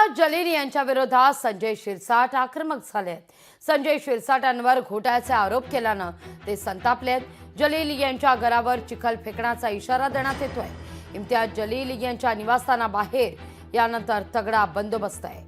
इम्तियाज जलील यांच्या विरोधात संजय शिरसाट आक्रमक झाले आहेत। संजय शिरसाटांवर घोटाळ्याचे आरोप केल्यानं ते संतापले आहेत। जलील यांच्या घरावर चिखल फेकण्याचा इशारा देण्यात येतोय। इम्तियाज जलील यांच्या निवासस्थानाबाहेर यानंतर तगडा बंदोबस्त आहे।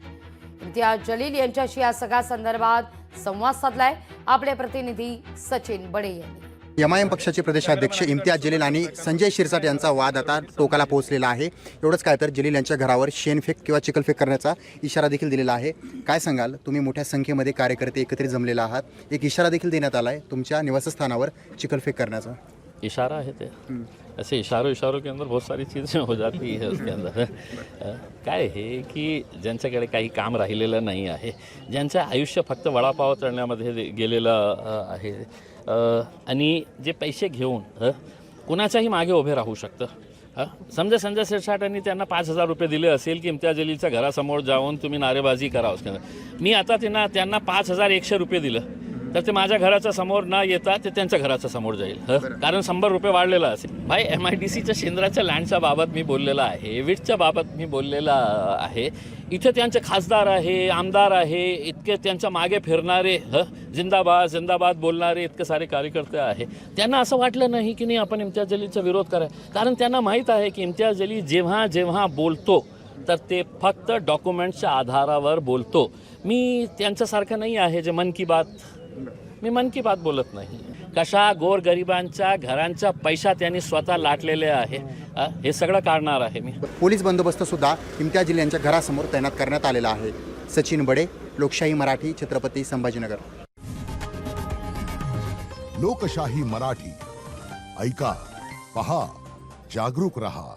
इम्तियाज जलील यांच्याशी या सगळ्या संदर्भात संवाद साधलाय आपले प्रतिनिधी सचिन बडे यांनी। एमआयएम पक्षाचे प्रदेशाध्यक्ष इम्तियाज जलील आणि संजय शिरसाट यांचा वाद आता टोकाला पोहोचलेला आहे। एवढंच काय तर जलील यांच्या घरावर शेणफेक किंवा चिखलफेक करण्याचा इशारा देखील दिलेला आहे। काय सांगाल, तुम्ही मोठ्या संख्येमध्ये कार्यकर्ते एकत्रित जमलेला आहात, एक इशारा देखील देण्यात आला आहे तुमच्या निवासस्थानावर चिखलफेक करण्याचा। इशारा है ते ऐसे इशारों के अंदर बहुत सारी चीज़ें हो जाती है उसके अंदर काय है की ज्यांच्याकडे काही काम राहिलेलं नाही आहे, ज्यांचं आयुष्य फक्त वडापाव तळण्यामध्ये गेलेलं आहे आणि जे पैसे घेऊन कुणाच्याही मागे उभे राहू शकतं। समजा संजय शिरसाटांनी त्यांना 5,000 रुपये दिले असेल की इम्तियाज जलीलच्या घरासमोर जाऊन तुम्ही नारेबाजी करा उसके मी आता त्यांना 5,100 रुपये दिलं तर ते माझ्या घराच्या समोर न येता ते त्यांच्या घराच्या समोर जाईल, कारण 100 रुपये वाढलेला असेल। भाई MIDCच्या शेंद्राच्या लँडच्या बाबत मी बोललेला आहे, विटच्या बाबत मी बोललेला आहे। इथे त्यांचे खासदार आहे, आमदार आहे, इतके त्यांच्या मागे फिरणारे जिंदाबाद जिंदाबाद बोलणारे इतके सारे कार्यकर्ते आहे। त्यांना असं वाटलं नाही की नाही आपण इम्तियाज जलीलचा विरोध करायचा, कारण त्यांना माहीत आहे की इम्तियाज जलील जेव्हा जेव्हा बोलतो तर ते फक्त डॉक्युमेंट्सच्या आधारावर बोलतो। मी त्यांच्यासारखं नाही आहे जे मन की बात बोलत नाही। कशा गोरगरिबांच्या घरांचा पैसा त्यांनी स्वतः लाटलेले आहे हे सगळं काढणार आहे मी। पोलीस बंदोबस्त सुद्धा इम्तियाज जलील यांच्या घरासमोर तैनात करण्यात आलेला आहे। सचिन बडे, लोकशाही मराठी, छत्रपती संभाजीनगर। लोकशाही मराठी, ऐका, पहा, जागरूक रहा।